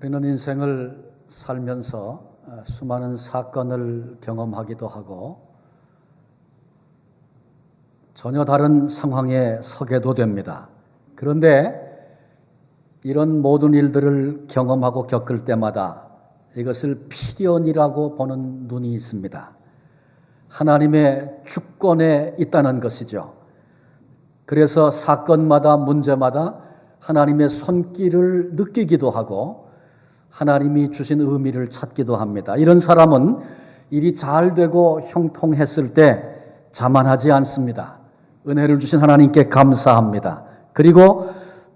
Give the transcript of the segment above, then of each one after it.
우리는 인생을 살면서 수많은 사건을 경험하기도 하고 전혀 다른 상황에 서게도 됩니다. 그런데 이런 모든 일들을 경험하고 겪을 때마다 이것을 필연이라고 보는 눈이 있습니다. 하나님의 주권에 있다는 것이죠. 그래서 사건마다 문제마다 하나님의 손길을 느끼기도 하고 하나님이 주신 의미를 찾기도 합니다. 이런 사람은 일이 잘 되고 형통했을 때 자만하지 않습니다. 은혜를 주신 하나님께 감사합니다. 그리고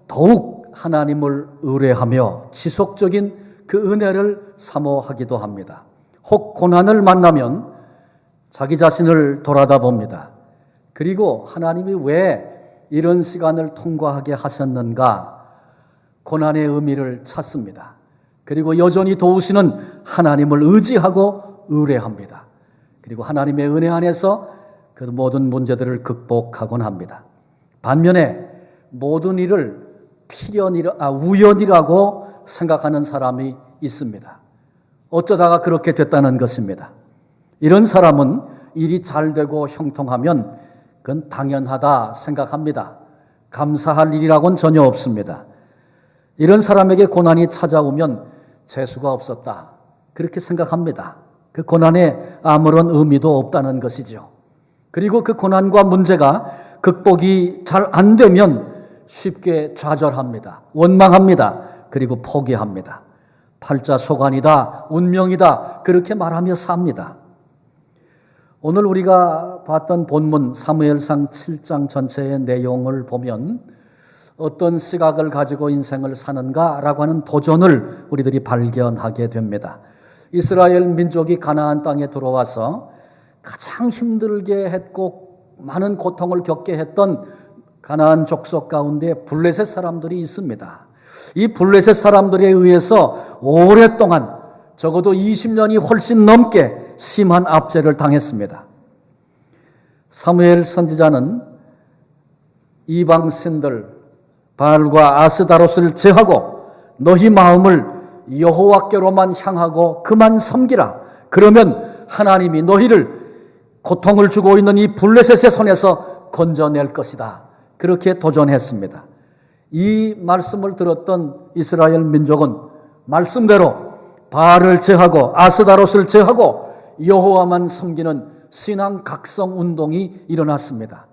더욱 하나님을 의뢰하며 지속적인 그 은혜를 사모하기도 합니다. 혹 고난을 만나면 자기 자신을 돌아다 봅니다. 그리고 하나님이 왜 이런 시간을 통과하게 하셨는가? 고난의 의미를 찾습니다. 그리고 여전히 도우시는 하나님을 의지하고 의뢰합니다. 그리고 하나님의 은혜 안에서 그 모든 문제들을 극복하곤 합니다. 반면에 모든 일을 우연이라고 생각하는 사람이 있습니다. 어쩌다가 그렇게 됐다는 것입니다. 이런 사람은 일이 잘 되고 형통하면 그건 당연하다 생각합니다. 감사할 일이라고는 전혀 없습니다. 이런 사람에게 고난이 찾아오면 재수가 없었다 그렇게 생각합니다. 그 고난에 아무런 의미도 없다는 것이죠. 그리고 그 고난과 문제가 극복이 잘 안 되면 쉽게 좌절합니다. 원망합니다. 그리고 포기합니다. 팔자소관이다, 운명이다 그렇게 말하며 삽니다. 오늘 우리가 봤던 본문 사무엘상 7장 전체의 내용을 보면 어떤 시각을 가지고 인생을 사는가라고 하는 도전을 우리들이 발견하게 됩니다. 이스라엘 민족이 가나안 땅에 들어와서 가장 힘들게 했고 많은 고통을 겪게 했던 가나안 족속 가운데 블레셋 사람들이 있습니다. 이 블레셋 사람들에 의해서 오랫동안 적어도 20년이 훨씬 넘게 심한 압제를 당했습니다. 사무엘 선지자는 이방 신들 바알과 아스다롯을 제하고 너희 마음을 여호와께로만 향하고 그만 섬기라. 그러면 하나님이 너희를 고통을 주고 있는 이 블레셋의 손에서 건져낼 것이다. 그렇게 도전했습니다. 이 말씀을 들었던 이스라엘 민족은 말씀대로 바알을 제하고 아스다롯을 제하고 여호와만 섬기는 신앙 각성 운동이 일어났습니다.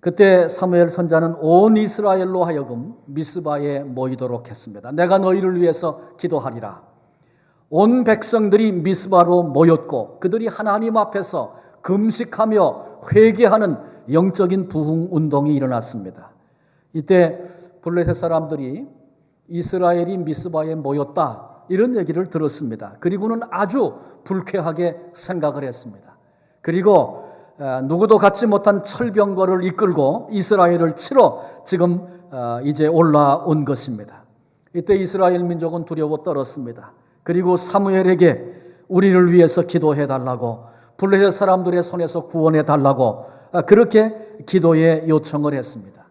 그때 사무엘 선지자는 온 이스라엘로 하여금 미스바에 모이도록 했습니다. 내가 너희를 위해서 기도하리라. 온 백성들이 미스바로 모였고 그들이 하나님 앞에서 금식하며 회개하는 영적인 부흥 운동이 일어났습니다. 이때 블레셋 사람들이 이스라엘이 미스바에 모였다 이런 얘기를 들었습니다. 그리고는 아주 불쾌하게 생각을 했습니다. 그리고 누구도 갖지 못한 철병거를 이끌고 이스라엘을 치러 지금 이제 올라온 것입니다. 이때 이스라엘 민족은 두려워 떨었습니다. 그리고 사무엘에게 우리를 위해서 기도해 달라고 블레셋 사람들의 손에서 구원해 달라고 그렇게 기도의 요청을 했습니다.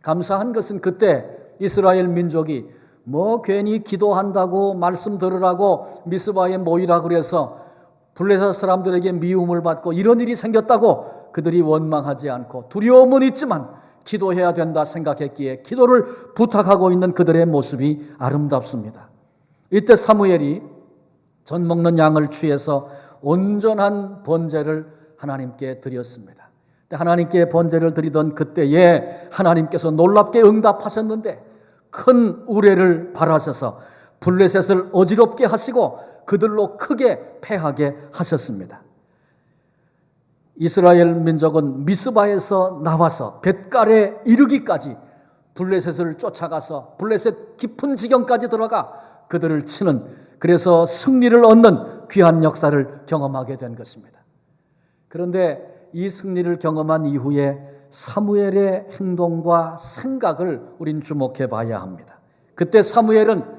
감사한 것은 그때 이스라엘 민족이 괜히 기도한다고 말씀 들으라고 미스바에 모이라 그래서 블레셋 사람들에게 미움을 받고 이런 일이 생겼다고 그들이 원망하지 않고 두려움은 있지만 기도해야 된다 생각했기에 기도를 부탁하고 있는 그들의 모습이 아름답습니다. 이때 사무엘이 전 먹는 양을 취해서 온전한 번제를 하나님께 드렸습니다. 하나님께 번제를 드리던 그때에 하나님께서 놀랍게 응답하셨는데 큰 우레를 바라셔서 블레셋을 어지럽게 하시고 그들로 크게 패하게 하셨습니다. 이스라엘 민족은 미스바에서 나와서 벳갈에 이르기까지 블레셋을 쫓아가서 블레셋 깊은 지경까지 들어가 그들을 치는 그래서 승리를 얻는 귀한 역사를 경험하게 된 것입니다. 그런데 이 승리를 경험한 이후에 사무엘의 행동과 생각을 우린 주목해 봐야 합니다. 그때 사무엘은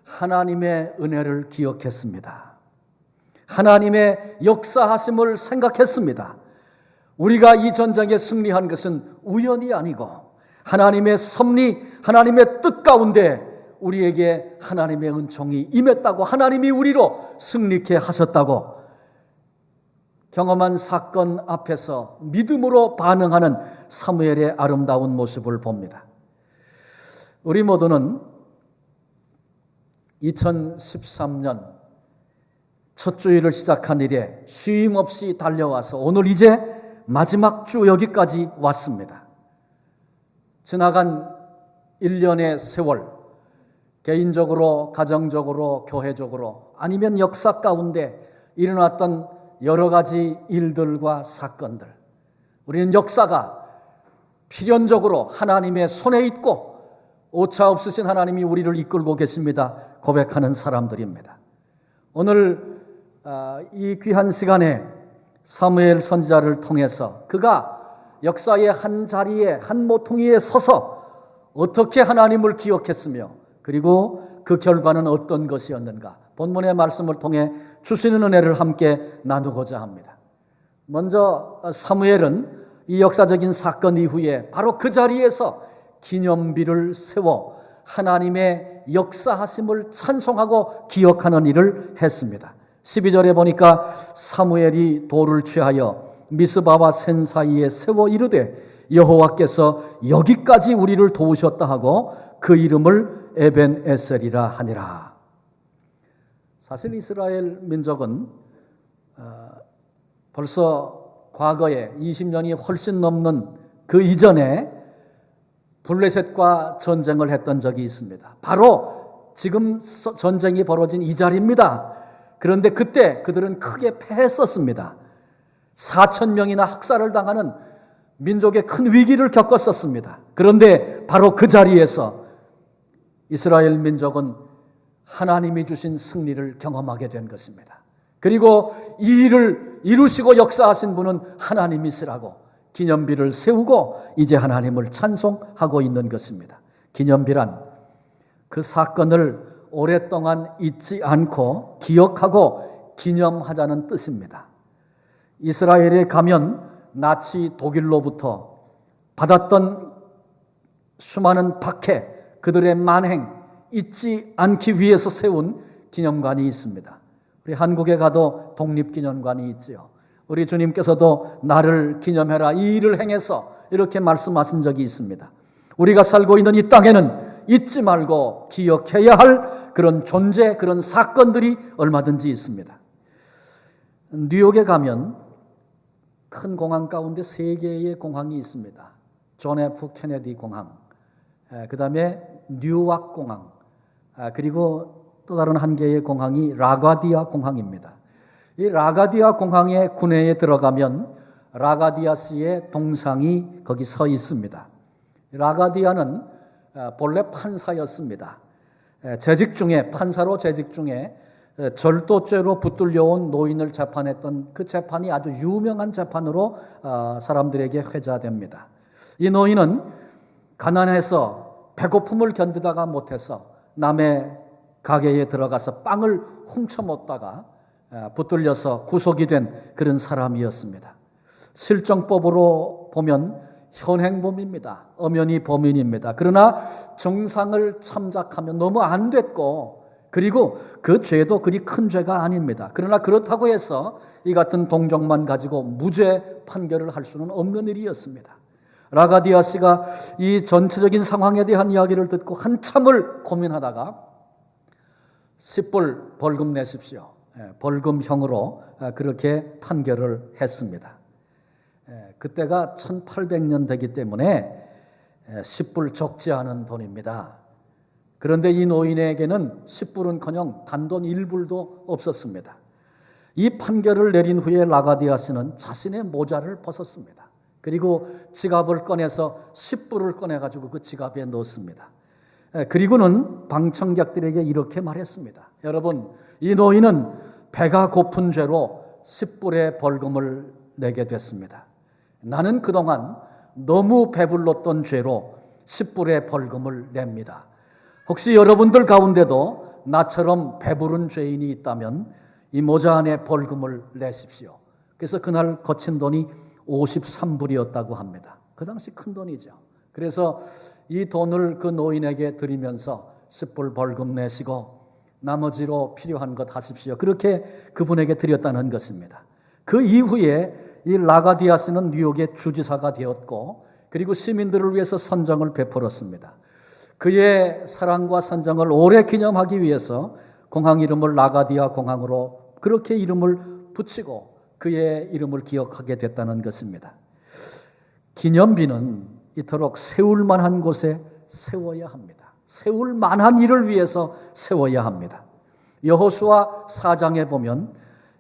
하나님의 은혜를 기억했습니다. 하나님의 역사하심을 생각했습니다. 우리가 이 전쟁에 승리한 것은 우연이 아니고 하나님의 섭리, 하나님의 뜻 가운데 우리에게 하나님의 은총이 임했다고, 하나님이 우리로 승리케 하셨다고 경험한 사건 앞에서 믿음으로 반응하는 사무엘의 아름다운 모습을 봅니다. 우리 모두는 2013년 첫 주일을 시작한 이래 쉼 없이 달려와서 오늘 이제 마지막 주 여기까지 왔습니다. 지나간 1년의 세월, 개인적으로, 가정적으로, 교회적으로 아니면 역사 가운데 일어났던 여러 가지 일들과 사건들, 우리는 역사가 필연적으로 하나님의 손에 있고 오차 없으신 하나님이 우리를 이끌고 계십니다 고백하는 사람들입니다. 오늘 이 귀한 시간에 사무엘 선지자를 통해서 그가 역사의 한 자리에, 한 모퉁이에 서서 어떻게 하나님을 기억했으며 그리고 그 결과는 어떤 것이었는가, 본문의 말씀을 통해 주시는 은혜를 함께 나누고자 합니다. 먼저 사무엘은 이 역사적인 사건 이후에 바로 그 자리에서 기념비를 세워 하나님의 역사하심을 찬송하고 기억하는 일을 했습니다. 12절에 보니까 사무엘이 돌을 취하여 미스바와 센 사이에 세워 이르되 여호와께서 여기까지 우리를 도우셨다 하고 그 이름을 에벤에셀이라 하니라. 사실 이스라엘 민족은 벌써 과거에 20년이 훨씬 넘는 그 이전에 블레셋과 전쟁을 했던 적이 있습니다. 바로 지금 전쟁이 벌어진 이 자리입니다. 그런데 그때 그들은 크게 패했었습니다. 4,000명이나 학살을 당하는 민족의 큰 위기를 겪었었습니다. 그런데 바로 그 자리에서 이스라엘 민족은 하나님이 주신 승리를 경험하게 된 것입니다. 그리고 이 일을 이루시고 역사하신 분은 하나님이시라고 기념비를 세우고 이제 하나님을 찬송하고 있는 것입니다. 기념비란 그 사건을 오랫동안 잊지 않고 기억하고 기념하자는 뜻입니다. 이스라엘에 가면 나치 독일로부터 받았던 수많은 박해, 그들의 만행 잊지 않기 위해서 세운 기념관이 있습니다. 우리 한국에 가도 독립기념관이 있지요. 우리 주님께서도 나를 기념해라 이 일을 행해서 이렇게 말씀하신 적이 있습니다. 우리가 살고 있는 이 땅에는 잊지 말고 기억해야 할 그런 존재, 그런 사건들이 얼마든지 있습니다. 뉴욕에 가면 큰 공항 가운데 3개의 공항이 있습니다. 존 F 케네디 공항, 그 다음에 뉴악 공항, 그리고 또 다른 한 개의 공항이 라가디아 공항입니다. 이 라가디아 공항의 군내에 들어가면 라가디아 씨의 동상이 거기 서 있습니다. 라가디아는 본래 판사였습니다. 재직 중에, 판사로 재직 중에 절도죄로 붙들려온 노인을 재판했던 그 재판이 아주 유명한 재판으로 사람들에게 회자됩니다. 이 노인은 가난해서 배고픔을 견디다가 못해서 남의 가게에 들어가서 빵을 훔쳐 먹다가 붙들려서 구속이 된 그런 사람이었습니다. 실정법으로 보면 현행범입니다. 엄연히 범인입니다. 그러나 정상을 참작하면 너무 안 됐고 그리고 그 죄도 그리 큰 죄가 아닙니다. 그러나 그렇다고 해서 이 같은 동정만 가지고 무죄 판결을 할 수는 없는 일이었습니다. 라가디아 씨가 이 전체적인 상황에 대한 이야기를 듣고 한참을 고민하다가 10불 벌금 내십시오. 벌금형으로 그렇게 판결을 했습니다. 그때가 1800년 되기 때문에 10불 적지 않은 돈입니다. 그런데 이 노인에게는 10불은커녕 단돈 1불도 없었습니다. 이 판결을 내린 후에 라가디아 씨는 자신의 모자를 벗었습니다. 그리고 지갑을 꺼내서 10불을 꺼내가지고 그 지갑에 넣었습니다. 그리고는 방청객들에게 이렇게 말했습니다. 여러분, 이 노인은 배가 고픈 죄로 10불의 벌금을 내게 됐습니다. 나는 그동안 너무 배불렀던 죄로 10불의 벌금을 냅니다. 혹시 여러분들 가운데도 나처럼 배부른 죄인이 있다면 이 모자 안에 벌금을 내십시오. 그래서 그날 거친 돈이 53불이었다고 합니다. 그 당시 큰 돈이죠. 그래서 이 돈을 그 노인에게 드리면서 10불 벌금 내시고 나머지로 필요한 것 하십시오. 그렇게 그분에게 드렸다는 것입니다. 그 이후에 이 라가디아스는 뉴욕의 주지사가 되었고 그리고 시민들을 위해서 선정을 베풀었습니다. 그의 사랑과 선정을 오래 기념하기 위해서 공항 이름을 라가디아 공항으로 그렇게 이름을 붙이고 그의 이름을 기억하게 됐다는 것입니다. 기념비는 이토록 세울 만한 곳에 세워야 합니다. 세울 만한 일을 위해서 세워야 합니다. 여호수아 4장에 보면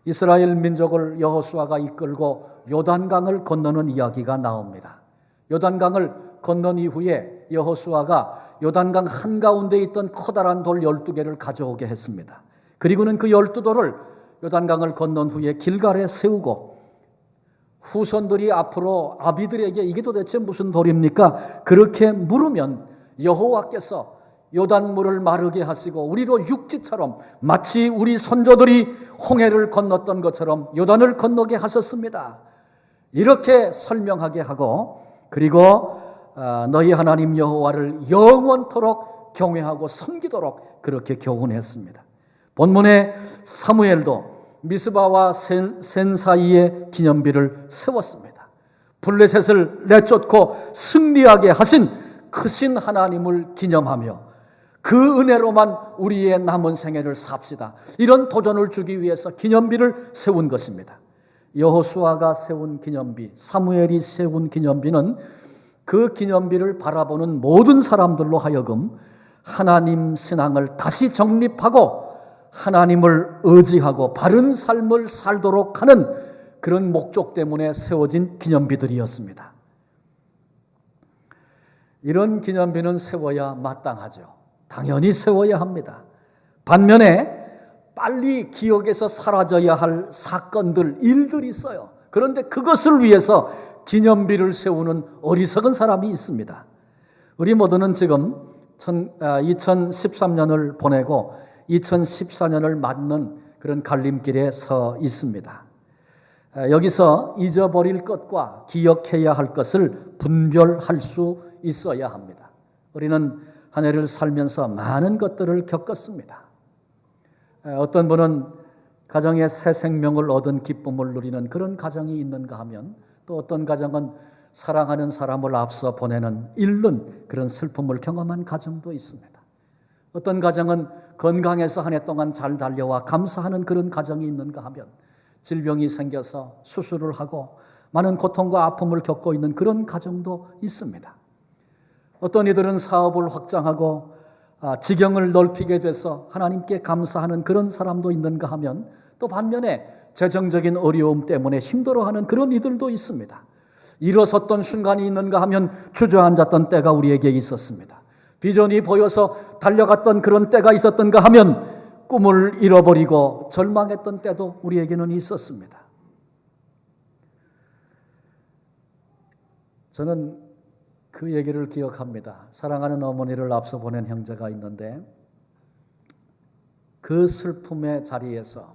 이스라엘 민족을 여호수아가 이끌고 요단강을 건너는 이야기가 나옵니다. 요단강을 건넌 이후에 여호수아가 요단강 한가운데 있던 커다란 돌 12개를 가져오게 했습니다. 그리고는 그 12돌을 요단강을 건넌 후에 길갈에 세우고 후손들이 앞으로 아비들에게 이게 도대체 무슨 돌입니까? 그렇게 물으면 여호와께서 요단물을 마르게 하시고 우리로 육지처럼 마치 우리 선조들이 홍해를 건넜던 것처럼 요단을 건너게 하셨습니다. 이렇게 설명하게 하고 그리고 너희 하나님 여호와를 영원토록 경외하고 섬기도록 그렇게 교훈했습니다. 본문의 사무엘도 미스바와 센 사이에 기념비를 세웠습니다. 블레셋을 내쫓고 승리하게 하신 크신 하나님을 기념하며 그 은혜로만 우리의 남은 생애를 삽시다. 이런 도전을 주기 위해서 기념비를 세운 것입니다. 여호수아가 세운 기념비, 사무엘이 세운 기념비는 그 기념비를 바라보는 모든 사람들로 하여금 하나님 신앙을 다시 정립하고 하나님을 의지하고 바른 삶을 살도록 하는 그런 목적 때문에 세워진 기념비들이었습니다. 이런 기념비는 세워야 마땅하죠. 당연히 세워야 합니다. 반면에 빨리 기억에서 사라져야 할 사건들, 일들이 있어요. 그런데 그것을 위해서 기념비를 세우는 어리석은 사람이 있습니다. 우리 모두는 지금 2013년을 보내고 2014년을 맞는 그런 갈림길에 서 있습니다. 여기서 잊어버릴 것과 기억해야 할 것을 분별할 수 있어야 합니다. 우리는 한 해를 살면서 많은 것들을 겪었습니다. 어떤 분은 가정의 새 생명을 얻은 기쁨을 누리는 그런 가정이 있는가 하면 또 어떤 가정은 사랑하는 사람을 앞서 보내는 잃는 그런 슬픔을 경험한 가정도 있습니다. 어떤 가정은 건강해서 한 해 동안 잘 달려와 감사하는 그런 가정이 있는가 하면 질병이 생겨서 수술을 하고 많은 고통과 아픔을 겪고 있는 그런 가정도 있습니다. 어떤 이들은 사업을 확장하고 지경을 넓히게 돼서 하나님께 감사하는 그런 사람도 있는가 하면 또 반면에 재정적인 어려움 때문에 힘들어하는 그런 이들도 있습니다. 일어섰던 순간이 있는가 하면 주저앉았던 때가 우리에게 있었습니다. 비전이 보여서 달려갔던 그런 때가 있었던가 하면 꿈을 잃어버리고 절망했던 때도 우리에게는 있었습니다. 저는 그 얘기를 기억합니다. 사랑하는 어머니를 앞서 보낸 형제가 있는데 그 슬픔의 자리에서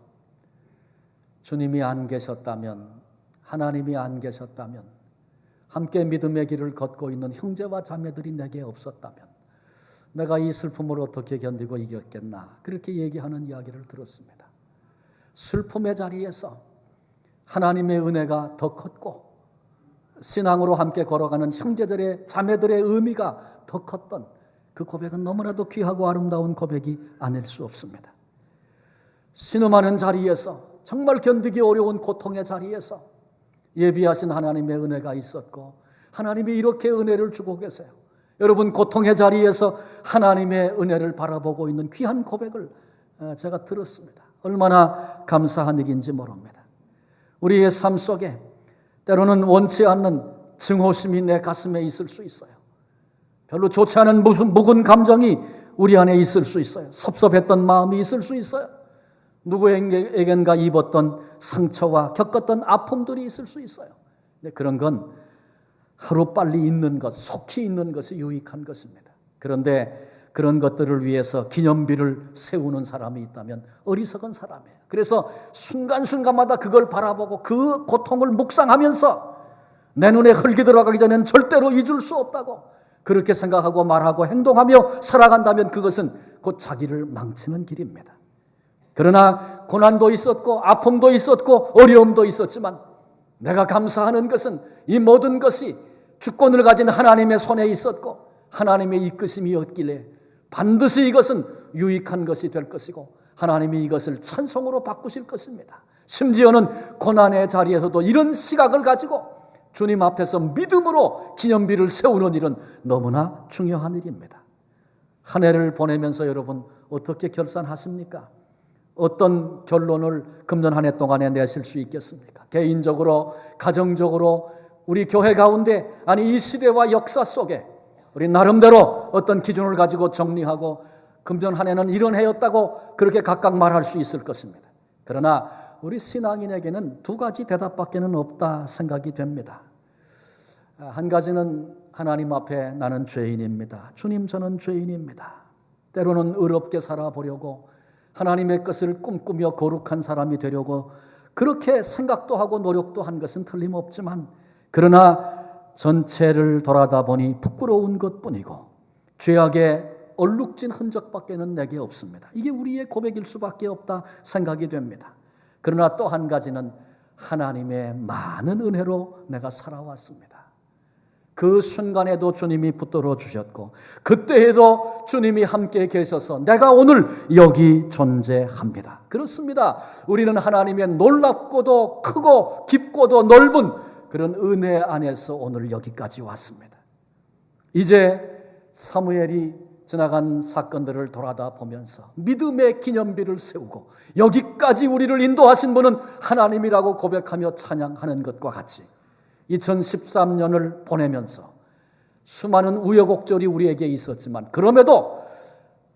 주님이 안 계셨다면, 하나님이 안 계셨다면, 함께 믿음의 길을 걷고 있는 형제와 자매들이 내게 없었다면 내가 이 슬픔을 어떻게 견디고 이겼겠나, 그렇게 얘기하는 이야기를 들었습니다. 슬픔의 자리에서 하나님의 은혜가 더 컸고 신앙으로 함께 걸어가는 형제들의 자매들의 의미가 더 컸던 그 고백은 너무나도 귀하고 아름다운 고백이 아닐 수 없습니다. 신음하는 자리에서, 정말 견디기 어려운 고통의 자리에서 예비하신 하나님의 은혜가 있었고 하나님이 이렇게 은혜를 주고 계세요. 여러분, 고통의 자리에서 하나님의 은혜를 바라보고 있는 귀한 고백을 제가 들었습니다. 얼마나 감사한 일인지 모릅니다. 우리의 삶 속에 때로는 원치 않는 증오심이 내 가슴에 있을 수 있어요. 별로 좋지 않은 무슨 묵은 감정이 우리 안에 있을 수 있어요. 섭섭했던 마음이 있을 수 있어요. 누구에겐가 입었던 상처와 겪었던 아픔들이 있을 수 있어요. 근데 그런 건 하루빨리 있는 것, 속히 있는 것이 유익한 것입니다. 그런데 그런 것들을 위해서 기념비를 세우는 사람이 있다면 어리석은 사람이에요. 그래서 순간순간마다 그걸 바라보고 그 고통을 묵상하면서 내 눈에 흙이 들어가기 전엔 절대로 잊을 수 없다고 그렇게 생각하고 말하고 행동하며 살아간다면 그것은 곧 자기를 망치는 길입니다. 그러나 고난도 있었고 아픔도 있었고 어려움도 있었지만 내가 감사하는 것은 이 모든 것이 주권을 가진 하나님의 손에 있었고 하나님의 이끄심이었길래 반드시 이것은 유익한 것이 될 것이고 하나님이 이것을 찬송으로 바꾸실 것입니다. 심지어는 고난의 자리에서도 이런 시각을 가지고 주님 앞에서 믿음으로 기념비를 세우는 일은 너무나 중요한 일입니다. 한 해를 보내면서 여러분 어떻게 결산하십니까? 어떤 결론을 금년 한 해 동안에 내실 수 있겠습니까? 개인적으로, 가정적으로, 우리 교회 가운데, 아니 이 시대와 역사 속에 우리 나름대로 어떤 기준을 가지고 정리하고 금년 한 해는 이런 해였다고 그렇게 각각 말할 수 있을 것입니다. 그러나 우리 신앙인에게는 두 가지 대답밖에는 없다 생각이 됩니다. 한 가지는 하나님 앞에 나는 죄인입니다. 주님, 저는 죄인입니다. 때로는 의롭게 살아보려고 하나님의 것을 꿈꾸며 거룩한 사람이 되려고 그렇게 생각도 하고 노력도 한 것은 틀림없지만 그러나 전체를 돌아다 보니 부끄러운 것뿐이고 죄악의 얼룩진 흔적밖에는 내게 없습니다. 이게 우리의 고백일 수밖에 없다 생각이 됩니다. 그러나 또 한 가지는 하나님의 많은 은혜로 내가 살아왔습니다. 그 순간에도 주님이 붙들어 주셨고 그때에도 주님이 함께 계셔서 내가 오늘 여기 존재합니다. 그렇습니다. 우리는 하나님의 놀랍고도 크고 깊고도 넓은 그런 은혜 안에서 오늘 여기까지 왔습니다. 이제 사무엘이 지나간 사건들을 돌아다 보면서 믿음의 기념비를 세우고 여기까지 우리를 인도하신 분은 하나님이라고 고백하며 찬양하는 것과 같이 2013년을 보내면서 수많은 우여곡절이 우리에게 있었지만 그럼에도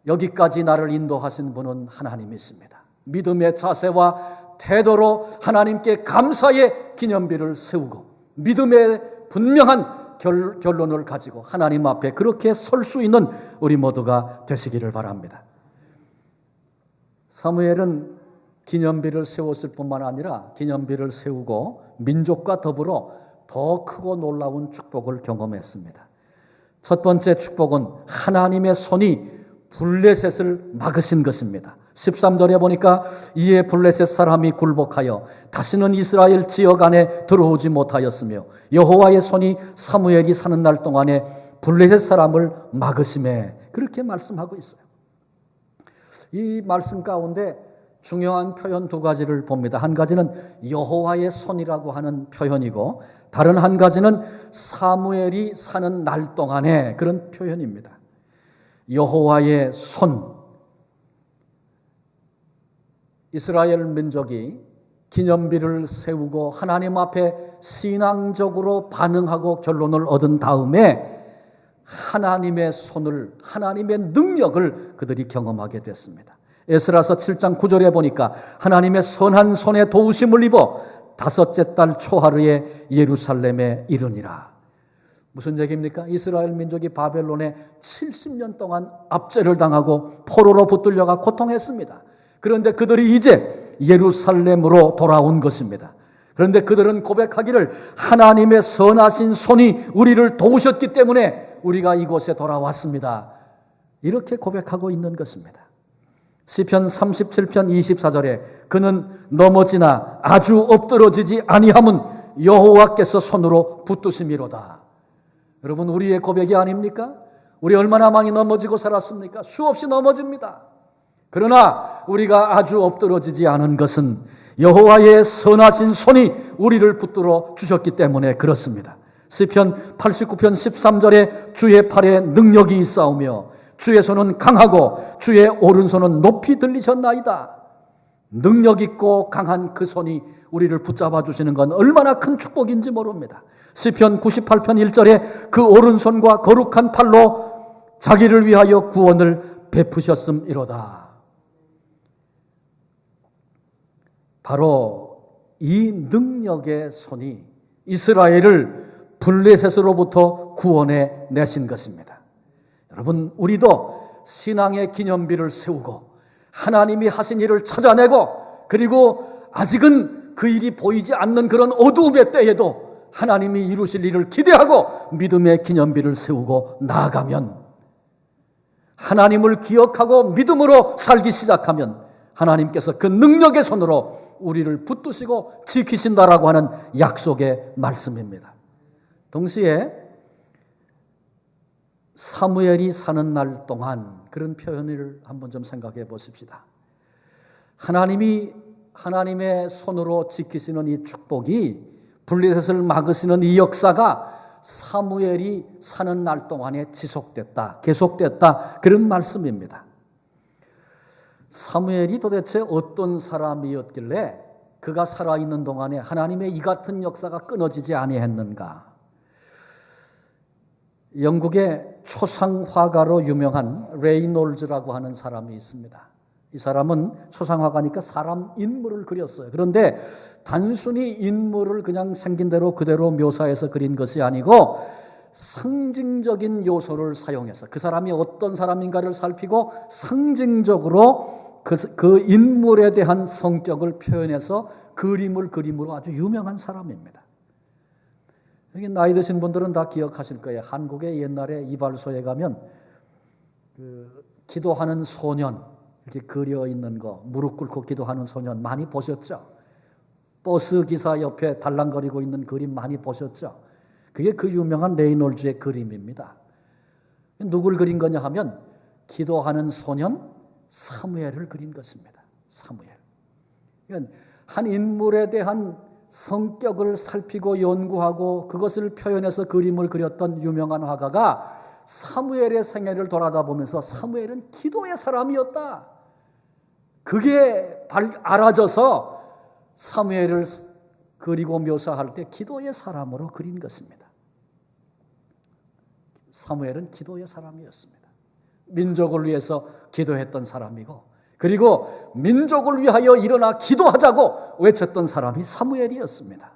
여기까지 나를 인도하신 분은 하나님이십니다. 믿음의 자세와 태도로 하나님께 감사의 기념비를 세우고 믿음의 분명한 결론을 가지고 하나님 앞에 그렇게 설 수 있는 우리 모두가 되시기를 바랍니다. 사무엘은 기념비를 세웠을 뿐만 아니라 기념비를 세우고 민족과 더불어 더 크고 놀라운 축복을 경험했습니다. 첫 번째 축복은 하나님의 손이 블레셋을 막으신 것입니다. 13절에 보니까 이에 블레셋 사람이 굴복하여 다시는 이스라엘 지역 안에 들어오지 못하였으며 여호와의 손이 사무엘이 사는 날 동안에 블레셋 사람을 막으심에 그렇게 말씀하고 있어요. 이 말씀 가운데 중요한 표현 두 가지를 봅니다. 한 가지는 여호와의 손이라고 하는 표현이고 다른 한 가지는 사무엘이 사는 날 동안의 그런 표현입니다. 여호와의 손. 이스라엘 민족이 기념비를 세우고 하나님 앞에 신앙적으로 반응하고 결론을 얻은 다음에 하나님의 손을, 하나님의 능력을 그들이 경험하게 됐습니다. 에스라서 7장 9절에 보니까 하나님의 선한 손에 도우심을 입어 다섯째 달 초하루에 예루살렘에 이르니라. 무슨 얘기입니까? 이스라엘 민족이 바벨론에 70년 동안 압제를 당하고 포로로 붙들려가 고통했습니다. 그런데 그들이 이제 예루살렘으로 돌아온 것입니다. 그런데 그들은 고백하기를 하나님의 선하신 손이 우리를 도우셨기 때문에 우리가 이곳에 돌아왔습니다. 이렇게 고백하고 있는 것입니다. 시편 37편 24절에 그는 넘어지나 아주 엎드러지지 아니함은 여호와께서 손으로 붙드심이로다. 여러분, 우리의 고백이 아닙니까? 우리 얼마나 많이 넘어지고 살았습니까? 수없이 넘어집니다. 그러나 우리가 아주 엎드러지지 않은 것은 여호와의 선하신 손이 우리를 붙들어 주셨기 때문에 그렇습니다. 시편 89편 13절에 주의 팔에 능력이 있사오며 주의 손은 강하고 주의 오른손은 높이 들리셨나이다. 능력 있고 강한 그 손이 우리를 붙잡아 주시는 건 얼마나 큰 축복인지 모릅니다. 시편 98편 1절에 그 오른손과 거룩한 팔로 자기를 위하여 구원을 베푸셨음이로다. 바로 이 능력의 손이 이스라엘을 블레셋으로부터 구원해 내신 것입니다. 여러분, 우리도 신앙의 기념비를 세우고 하나님이 하신 일을 찾아내고 그리고 아직은 그 일이 보이지 않는 그런 어두움의 때에도 하나님이 이루실 일을 기대하고 믿음의 기념비를 세우고 나아가면 하나님을 기억하고 믿음으로 살기 시작하면 하나님께서 그 능력의 손으로 우리를 붙드시고 지키신다라고 하는 약속의 말씀입니다. 동시에 사무엘이 사는 날 동안, 그런 표현을 한번 좀 생각해 보십시다. 하나님의 손으로 지키시는 이 축복이, 블레셋을 막으시는 이 역사가 사무엘이 사는 날 동안에 지속됐다, 계속됐다, 그런 말씀입니다. 사무엘이 도대체 어떤 사람이었길래 그가 살아있는 동안에 하나님의 이 같은 역사가 끊어지지 아니했는가? 영국의 초상화가로 유명한 레이놀즈라고 하는 사람이 있습니다. 이 사람은 초상화가니까 사람 인물을 그렸어요. 그런데 단순히 인물을 그냥 생긴 대로 그대로 묘사해서 그린 것이 아니고 상징적인 요소를 사용해서 그 사람이 어떤 사람인가를 살피고 상징적으로 그 인물에 대한 성격을 표현해서 그림으로 아주 유명한 사람입니다. 여기 나이 드신 분들은 다 기억하실 거예요. 한국의 옛날에 이발소에 가면 기도하는 소년 이렇게 그려 있는 거, 무릎 꿇고 기도하는 소년 많이 보셨죠? 버스 기사 옆에 달랑거리고 있는 그림 많이 보셨죠? 그게 그 유명한 레이놀즈의 그림입니다. 누굴 그린 거냐 하면 기도하는 소년 사무엘을 그린 것입니다. 사무엘. 그러니까 한 인물에 대한 성격을 살피고 연구하고 그것을 표현해서 그림을 그렸던 유명한 화가가 사무엘의 생애를 돌아다 보면서 사무엘은 기도의 사람이었다, 그게 알아져서 사무엘을 그리고 묘사할 때 기도의 사람으로 그린 것입니다. 사무엘은 기도의 사람이었습니다. 민족을 위해서 기도했던 사람이고, 그리고 민족을 위하여 일어나 기도하자고 외쳤던 사람이 사무엘이었습니다.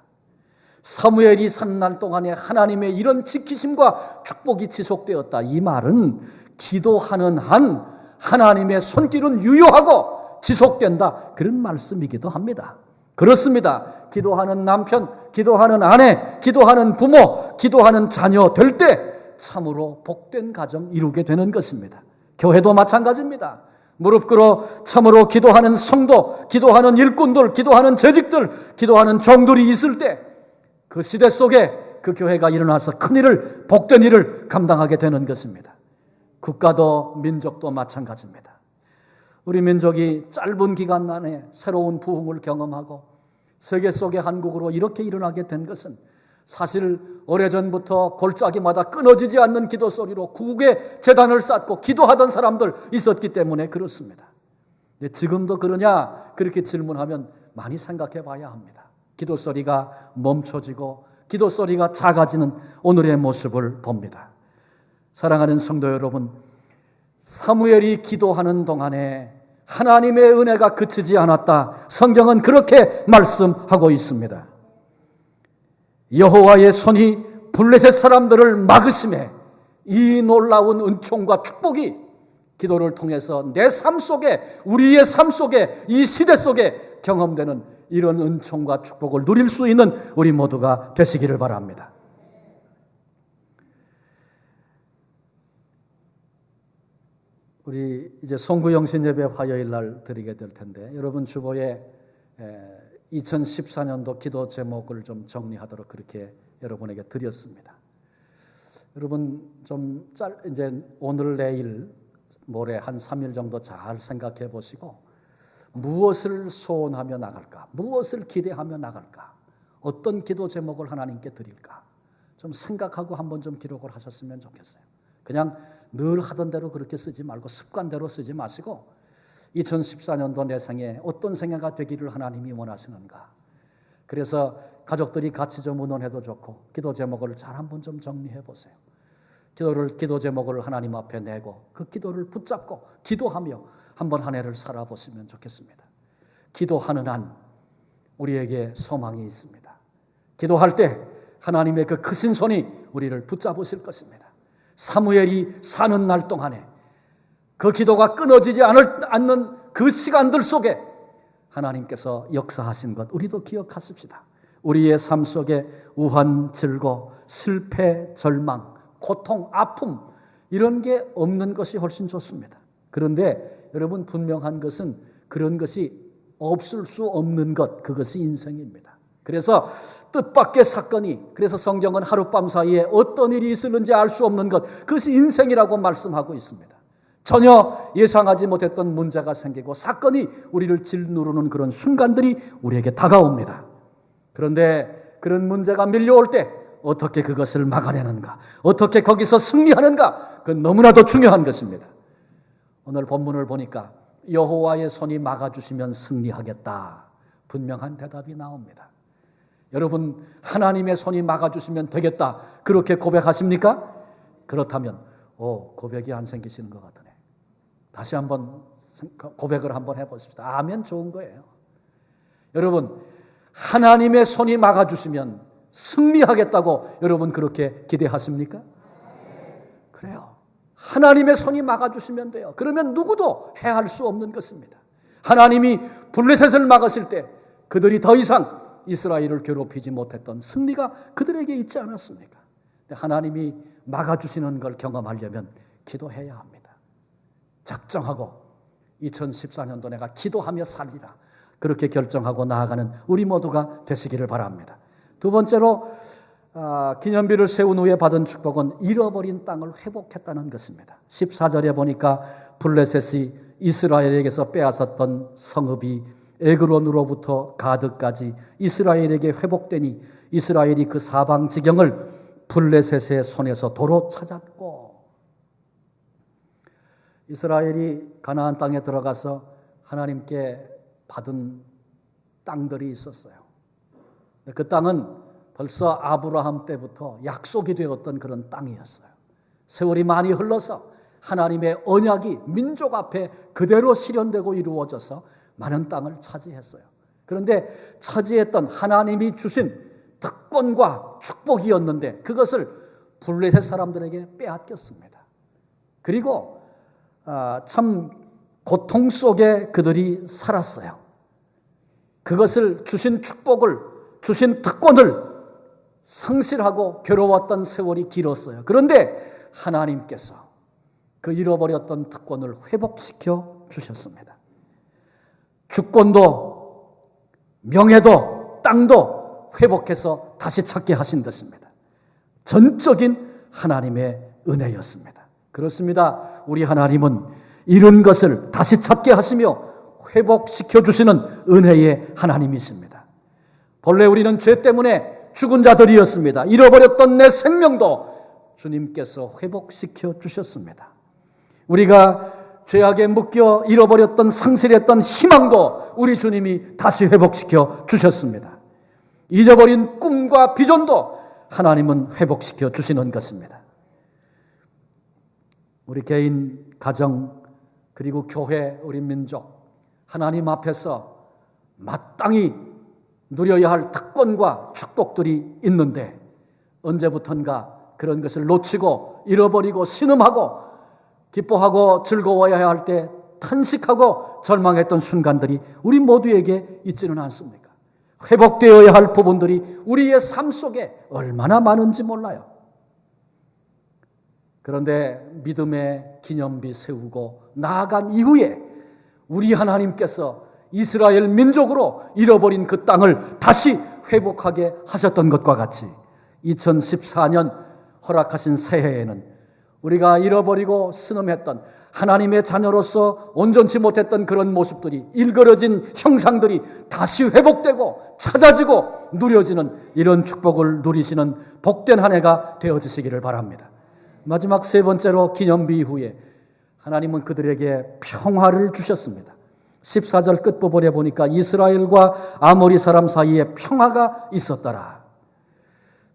사무엘이 사는 날 동안에 하나님의 이런 지키심과 축복이 지속되었다. 이 말은 기도하는 한 하나님의 손길은 유효하고 지속된다, 그런 말씀이기도 합니다. 그렇습니다. 기도하는 남편, 기도하는 아내, 기도하는 부모, 기도하는 자녀 될 때 참으로 복된 가정 이루게 되는 것입니다. 교회도 마찬가지입니다. 무릎 꿇어 참으로 기도하는 성도, 기도하는 일꾼들, 기도하는 재직들, 기도하는 종들이 있을 때 그 시대 속에 그 교회가 일어나서 큰 일을, 복된 일을 감당하게 되는 것입니다. 국가도 민족도 마찬가지입니다. 우리 민족이 짧은 기간 안에 새로운 부흥을 경험하고 세계 속의 한국으로 이렇게 일어나게 된 것은 사실 오래전부터 골짜기마다 끊어지지 않는 기도 소리로 구국의 재단을 쌓고 기도하던 사람들 있었기 때문에 그렇습니다. 지금도 그러냐? 그렇게 질문하면 많이 생각해 봐야 합니다. 기도 소리가 멈춰지고 기도 소리가 작아지는 오늘의 모습을 봅니다. 사랑하는 성도 여러분, 사무엘이 기도하는 동안에 하나님의 은혜가 그치지 않았다. 성경은 그렇게 말씀하고 있습니다. 여호와의 손이 블레셋 사람들을 막으심에 이 놀라운 은총과 축복이 기도를 통해서 내 삶 속에, 우리의 삶 속에, 이 시대 속에 경험되는 이런 은총과 축복을 누릴 수 있는 우리 모두가 되시기를 바랍니다. 우리 이제 송구영신 예배 화요일 날 드리게 될 텐데, 여러분 주보에 2014년도 기도 제목을 좀 정리하도록 그렇게 여러분에게 드렸습니다. 여러분 좀 이제 오늘 내일 모레 한 3일 정도 잘 생각해 보시고 무엇을 소원하며 나갈까? 무엇을 기대하며 나갈까? 어떤 기도 제목을 하나님께 드릴까? 좀 생각하고 한번 좀 기록을 하셨으면 좋겠어요. 그냥 늘 하던 대로 그렇게 쓰지 말고 습관대로 쓰지 마시고 2014년도 내 생에 어떤 생애가 되기를 하나님이 원하시는가? 그래서 가족들이 같이 좀 의논해도 좋고 기도 제목을 잘 한번 좀 정리해 보세요. 기도 제목을 하나님 앞에 내고 그 기도를 붙잡고 기도하며 한번 한 해를 살아보시면 좋겠습니다. 기도하는 한 우리에게 소망이 있습니다. 기도할 때 하나님의 그 크신 손이 우리를 붙잡으실 것입니다. 사무엘이 사는 날 동안에 그 기도가 끊어지지 않는 그 시간들 속에 하나님께서 역사하신 것 우리도 기억하십시다. 우리의 삶 속에 우한, 질고, 실패, 절망, 고통, 아픔 이런 게 없는 것이 훨씬 좋습니다. 그런데 여러분 분명한 것은 그런 것이 없을 수 없는 것, 그것이 인생입니다. 그래서 뜻밖의 사건이, 그래서 성경은 하룻밤 사이에 어떤 일이 있을는지 알 수 없는 것, 그것이 인생이라고 말씀하고 있습니다. 전혀 예상하지 못했던 문제가 생기고 사건이 우리를 짓누르는 그런 순간들이 우리에게 다가옵니다. 그런데 그런 문제가 밀려올 때 어떻게 그것을 막아내는가, 어떻게 거기서 승리하는가, 그건 너무나도 중요한 것입니다. 오늘 본문을 보니까 여호와의 손이 막아주시면 승리하겠다, 분명한 대답이 나옵니다. 여러분, 하나님의 손이 막아주시면 되겠다, 그렇게 고백하십니까? 그렇다면 고백이 안 생기시는 것 같으네. 다시 한번 고백을 한번 해보십시다. 아멘, 좋은 거예요. 여러분, 하나님의 손이 막아주시면 승리하겠다고 여러분 그렇게 기대하십니까? 그래요. 하나님의 손이 막아주시면 돼요. 그러면 누구도 해할 수 없는 것입니다. 하나님이 블레셋을 막으실 때 그들이 더 이상 이스라엘을 괴롭히지 못했던 승리가 그들에게 있지 않았습니까? 하나님이 막아주시는 걸 경험하려면 기도해야 합니다. 작정하고 2014년도 내가 기도하며 살리라, 그렇게 결정하고 나아가는 우리 모두가 되시기를 바랍니다. 두 번째로 기념비를 세운 후에 받은 축복은 잃어버린 땅을 회복했다는 것입니다. 14절에 보니까 블레셋이 이스라엘에게서 빼앗았던 성읍이 에그론으로부터 가드까지 이스라엘에게 회복되니 이스라엘이 그 사방 지경을 블레셋의 손에서 도로 찾았고, 이스라엘이 가나안 땅에 들어가서 하나님께 받은 땅들이 있었어요. 그 땅은 벌써 아브라함 때부터 약속이 되었던 그런 땅이었어요. 세월이 많이 흘러서 하나님의 언약이 민족 앞에 그대로 실현되고 이루어져서 많은 땅을 차지했어요. 그런데 차지했던 하나님이 주신 특권과 축복이었는데 그것을 블레셋 사람들에게 빼앗겼습니다. 그리고 참 고통 속에 그들이 살았어요. 그것을 주신 축복을, 주신 특권을 상실하고 괴로웠던 세월이 길었어요. 그런데 하나님께서 그 잃어버렸던 특권을 회복시켜 주셨습니다. 주권도 명예도 땅도 회복해서 다시 찾게 하신 것입니다. 전적인 하나님의 은혜였습니다. 그렇습니다. 우리 하나님은 잃은 것을 다시 찾게 하시며 회복시켜 주시는 은혜의 하나님이십니다. 본래 우리는 죄 때문에 죽은 자들이었습니다. 잃어버렸던 내 생명도 주님께서 회복시켜 주셨습니다. 우리가 죄악에 묶여 잃어버렸던 상실했던 희망도 우리 주님이 다시 회복시켜 주셨습니다. 잊어버린 꿈과 비전도 하나님은 회복시켜 주시는 것입니다. 우리 개인, 가정, 그리고 교회, 우리 민족, 하나님 앞에서 마땅히 누려야 할 특권과 축복들이 있는데 언제부턴가 그런 것을 놓치고 잃어버리고 신음하고 기뻐하고 즐거워야 할 때 탄식하고 절망했던 순간들이 우리 모두에게 있지는 않습니까? 회복되어야 할 부분들이 우리의 삶 속에 얼마나 많은지 몰라요. 그런데 믿음의 기념비 세우고 나아간 이후에 우리 하나님께서 이스라엘 민족으로 잃어버린 그 땅을 다시 회복하게 하셨던 것과 같이 2014년 허락하신 새해에는 우리가 잃어버리고 신음했던 하나님의 자녀로서 온전치 못했던 그런 모습들이, 일그러진 형상들이 다시 회복되고 찾아지고 누려지는 이런 축복을 누리시는 복된 한 해가 되어지시기를 바랍니다. 마지막 세 번째로 기념비 이후에 하나님은 그들에게 평화를 주셨습니다. 14절 끝부분에 보니까 이스라엘과 아모리 사람 사이에 평화가 있었더라.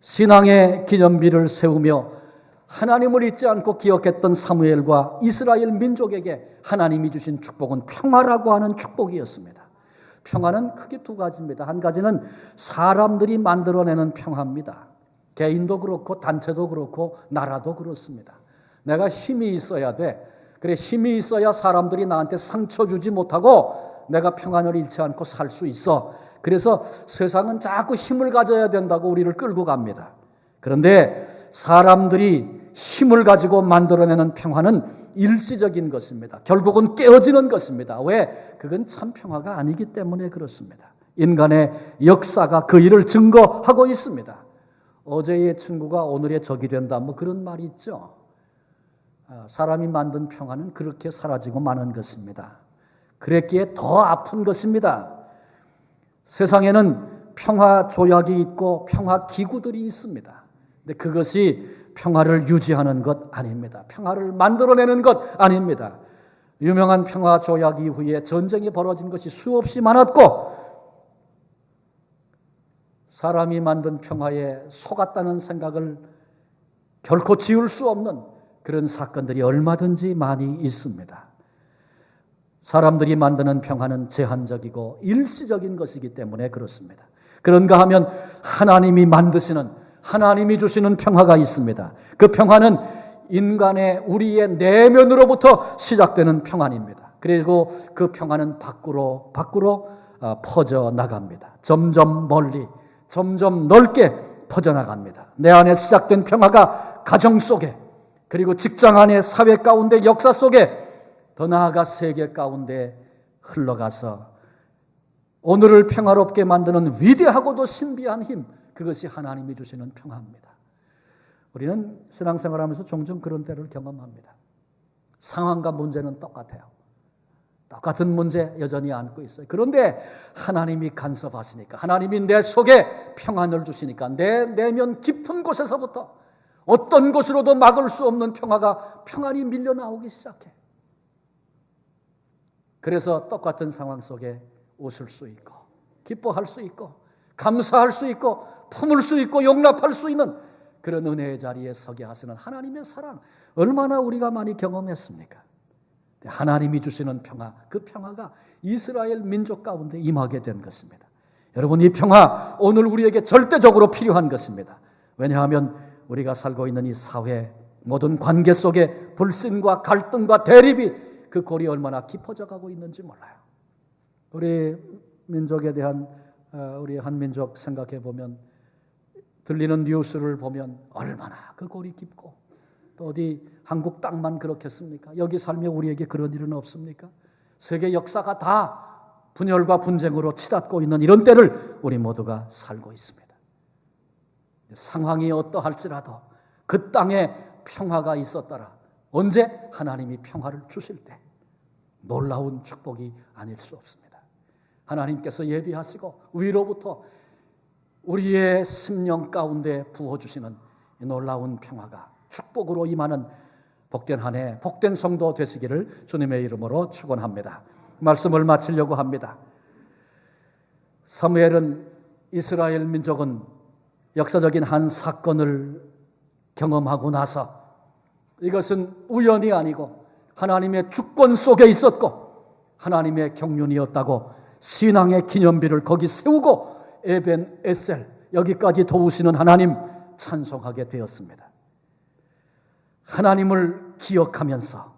신앙의 기념비를 세우며 하나님을 잊지 않고 기억했던 사무엘과 이스라엘 민족에게 하나님이 주신 축복은 평화라고 하는 축복이었습니다. 평화는 크게 두 가지입니다. 한 가지는 사람들이 만들어내는 평화입니다. 개인도 그렇고 단체도 그렇고 나라도 그렇습니다. 내가 힘이 있어야 돼. 그래, 힘이 있어야 사람들이 나한테 상처 주지 못하고 내가 평안을 잃지 않고 살 수 있어. 그래서 세상은 자꾸 힘을 가져야 된다고 우리를 끌고 갑니다. 그런데 사람들이 힘을 가지고 만들어내는 평화는 일시적인 것입니다. 결국은 깨어지는 것입니다. 왜? 그건 참 평화가 아니기 때문에 그렇습니다. 인간의 역사가 그 일을 증거하고 있습니다. 어제의 친구가 오늘의 적이 된다, 뭐 그런 말이 있죠. 사람이 만든 평화는 그렇게 사라지고 마는 것입니다. 그랬기에 더 아픈 것입니다. 세상에는 평화 조약이 있고 평화 기구들이 있습니다. 근데 그것이 평화를 유지하는 것 아닙니다. 평화를 만들어내는 것 아닙니다. 유명한 평화 조약 이후에 전쟁이 벌어진 것이 수없이 많았고, 사람이 만든 평화에 속았다는 생각을 결코 지울 수 없는 그런 사건들이 얼마든지 많이 있습니다. 사람들이 만드는 평화는 제한적이고 일시적인 것이기 때문에 그렇습니다. 그런가 하면 하나님이 만드시는, 하나님이 주시는 평화가 있습니다. 그 평화는 인간의 우리의 내면으로부터 시작되는 평안입니다. 그리고 그 평화는 밖으로 퍼져 나갑니다. 점점 멀리, 점점 넓게 퍼져나갑니다. 내 안에 시작된 평화가 가정 속에, 그리고 직장 안에, 사회 가운데, 역사 속에, 더 나아가 세계 가운데 흘러가서 오늘을 평화롭게 만드는 위대하고도 신비한 힘, 그것이 하나님이 주시는 평화입니다. 우리는 신앙생활하면서 종종 그런 때를 경험합니다. 상황과 문제는 똑같아요. 똑같은 문제 여전히 안고 있어요. 그런데 하나님이 간섭하시니까, 하나님이 내 속에 평안을 주시니까 내 내면 깊은 곳에서부터 어떤 것으로도 막을 수 없는 평안이 밀려 나오기 시작해. 그래서 똑같은 상황 속에 웃을 수 있고, 기뻐할 수 있고, 감사할 수 있고, 품을 수 있고, 용납할 수 있는 그런 은혜의 자리에 서게 하시는 하나님의 사랑, 얼마나 우리가 많이 경험했습니까? 하나님이 주시는 평화, 그 평화가 이스라엘 민족 가운데 임하게 된 것입니다. 여러분, 이 평화 오늘 우리에게 절대적으로 필요한 것입니다. 왜냐하면 우리가 살고 있는 이 사회, 모든 관계 속에 불신과 갈등과 대립이, 그 골이 얼마나 깊어져 가고 있는지 몰라요. 우리 민족에 대한, 우리 한민족 생각해 보면, 들리는 뉴스를 보면 얼마나 그 골이 깊고, 또 어디 한국 땅만 그렇겠습니까? 여기 살며 우리에게 그런 일은 없습니까? 세계 역사가 다 분열과 분쟁으로 치닫고 있는 이런 때를 우리 모두가 살고 있습니다. 상황이 어떠할지라도 그 땅에 평화가 있었더라. 언제? 하나님이 평화를 주실 때. 놀라운 축복이 아닐 수 없습니다. 하나님께서 예비하시고 위로부터 우리의 심령 가운데 부어주시는 이 놀라운 평화가 축복으로 임하는 복된 한 해, 복된 성도 되시기를 주님의 이름으로 축원합니다. 말씀을 마치려고 합니다. 사무엘은, 이스라엘 민족은 역사적인 한 사건을 경험하고 나서, 이것은 우연이 아니고 하나님의 주권 속에 있었고 하나님의 경륜이었다고 신앙의 기념비를 거기 세우고 에벤 에셀, 여기까지 도우시는 하나님 찬송하게 되었습니다. 하나님을 기억하면서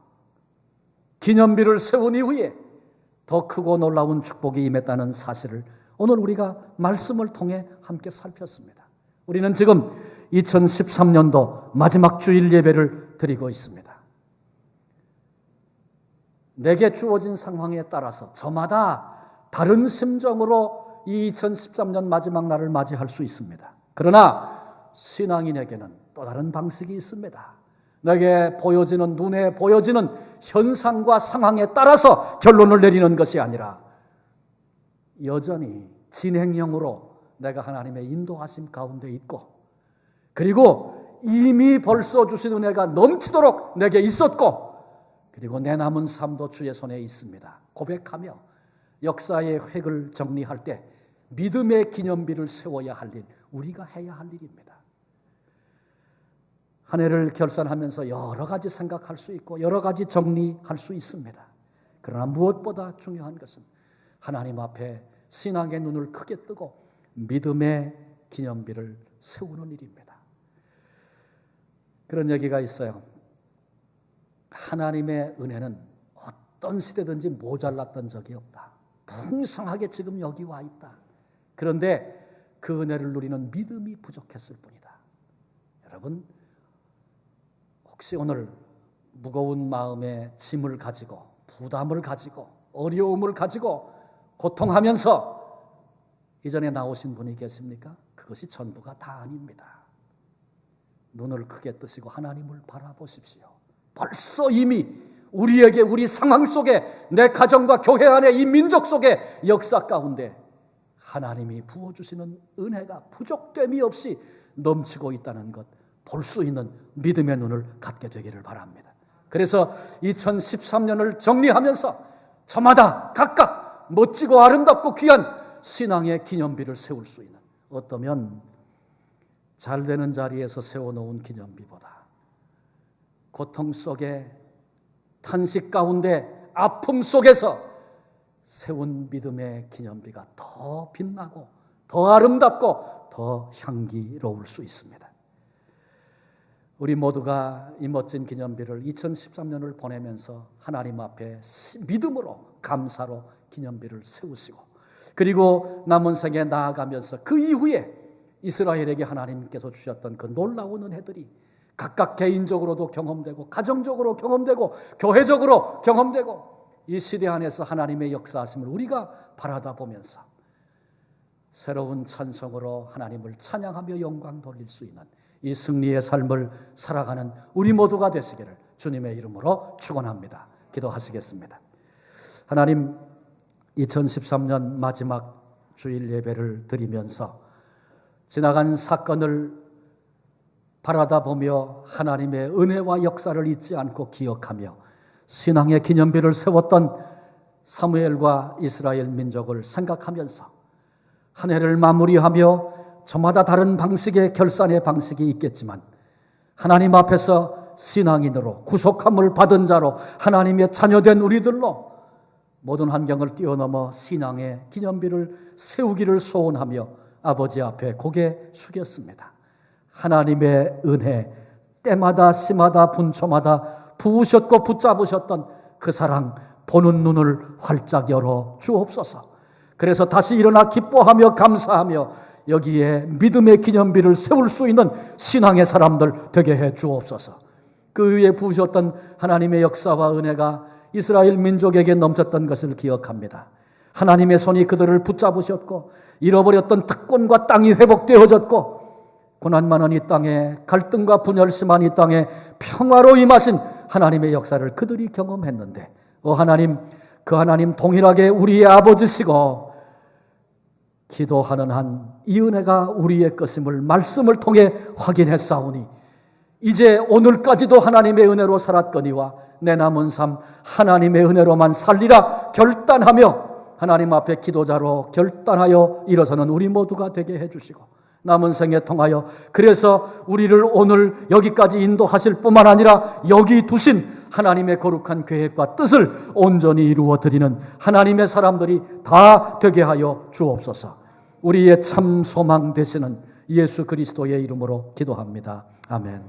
기념비를 세운 이후에 더 크고 놀라운 축복이 임했다는 사실을 오늘 우리가 말씀을 통해 함께 살폈습니다. 우리는 지금 2013년도 마지막 주일 예배를 드리고 있습니다. 내게 주어진 상황에 따라서 저마다 다른 심정으로 이 2013년 마지막 날을 맞이할 수 있습니다. 그러나 신앙인에게는 또 다른 방식이 있습니다. 내게 보여지는, 눈에 보여지는 현상과 상황에 따라서 결론을 내리는 것이 아니라 여전히 진행형으로 내가 하나님의 인도하심 가운데 있고, 그리고 이미 벌써 주신 은혜가 넘치도록 내게 있었고, 그리고 내 남은 삶도 주의 손에 있습니다. 고백하며 역사의 획을 정리할 때 믿음의 기념비를 세워야 할 일, 우리가 해야 할 일입니다. 한 해를 결산하면서 여러 가지 생각할 수 있고 여러 가지 정리할 수 있습니다. 그러나 무엇보다 중요한 것은 하나님 앞에 신앙의 눈을 크게 뜨고 믿음의 기념비를 세우는 일입니다. 그런 얘기가 있어요. 하나님의 은혜는 어떤 시대든지 모자랐던 적이 없다. 풍성하게 지금 여기 와 있다. 그런데 그 은혜를 누리는 믿음이 부족했을 뿐이다. 여러분, 혹시 오늘 무거운 마음의 짐을 가지고 부담을 가지고 어려움을 가지고 고통하면서 이전에 나오신 분이 계십니까? 그것이 전부가 다 아닙니다. 눈을 크게 뜨시고 하나님을 바라보십시오. 벌써 이미 우리에게 우리 상황 속에 내 가정과 교회 안에 이 민족 속에 역사 가운데 하나님이 부어주시는 은혜가 부족됨이 없이 넘치고 있다는 것 볼 수 있는 믿음의 눈을 갖게 되기를 바랍니다. 그래서 2013년을 정리하면서 저마다 각각 멋지고 아름답고 귀한 신앙의 기념비를 세울 수 있는, 어떠면 잘 되는 자리에서 세워놓은 기념비보다 고통 속에 탄식 가운데 아픔 속에서 세운 믿음의 기념비가 더 빛나고 더 아름답고 더 향기로울 수 있습니다. 우리 모두가 이 멋진 기념비를 2013년을 보내면서 하나님 앞에 믿음으로 감사로 기념비를 세우시고, 그리고 남은 생에 나아가면서 그 이후에 이스라엘에게 하나님께서 주셨던 그 놀라운 은혜들이 각각 개인적으로도 경험되고 가정적으로 경험되고 교회적으로 경험되고 이 시대 안에서 하나님의 역사하심을 우리가 바라다 보면서 새로운 찬송으로 하나님을 찬양하며 영광 돌릴 수 있는 이 승리의 삶을 살아가는 우리 모두가 되시기를 주님의 이름으로 축원합니다. 기도하시겠습니다. 하나님, 2013년 마지막 주일 예배를 드리면서 지나간 사건을 바라다 보며 하나님의 은혜와 역사를 잊지 않고 기억하며 신앙의 기념비를 세웠던 사무엘과 이스라엘 민족을 생각하면서 한 해를 마무리하며 저마다 다른 방식의 결산의 방식이 있겠지만 하나님 앞에서 신앙인으로 구속함을 받은 자로 하나님의 자녀된 우리들로 모든 환경을 뛰어넘어 신앙의 기념비를 세우기를 소원하며 아버지 앞에 고개 숙였습니다. 하나님의 은혜, 때마다 시마다 분초마다 부으셨고 붙잡으셨던 그 사랑 보는 눈을 활짝 열어 주옵소서. 그래서 다시 일어나 기뻐하며 감사하며 여기에 믿음의 기념비를 세울 수 있는 신앙의 사람들 되게 해 주옵소서. 그 위에 부으셨던 하나님의 역사와 은혜가 이스라엘 민족에게 넘쳤던 것을 기억합니다. 하나님의 손이 그들을 붙잡으셨고 잃어버렸던 특권과 땅이 회복되어졌고 고난 많은 이 땅에 갈등과 분열 심한 이 땅에 평화로 임하신 하나님의 역사를 그들이 경험했는데 하나님, 그 하나님 동일하게 우리의 아버지시고 기도하는 한 이 은혜가 우리의 것임을 말씀을 통해 확인했사오니 이제 오늘까지도 하나님의 은혜로 살았거니와 내 남은 삶 하나님의 은혜로만 살리라 결단하며 하나님 앞에 기도자로 결단하여 일어서는 우리 모두가 되게 해주시고 남은 생에 통하여 그래서 우리를 오늘 여기까지 인도하실 뿐만 아니라 여기 두신 하나님의 거룩한 계획과 뜻을 온전히 이루어 드리는 하나님의 사람들이 다 되게 하여 주옵소서. 우리의 참 소망 되시는 예수 그리스도의 이름으로 기도합니다. 아멘.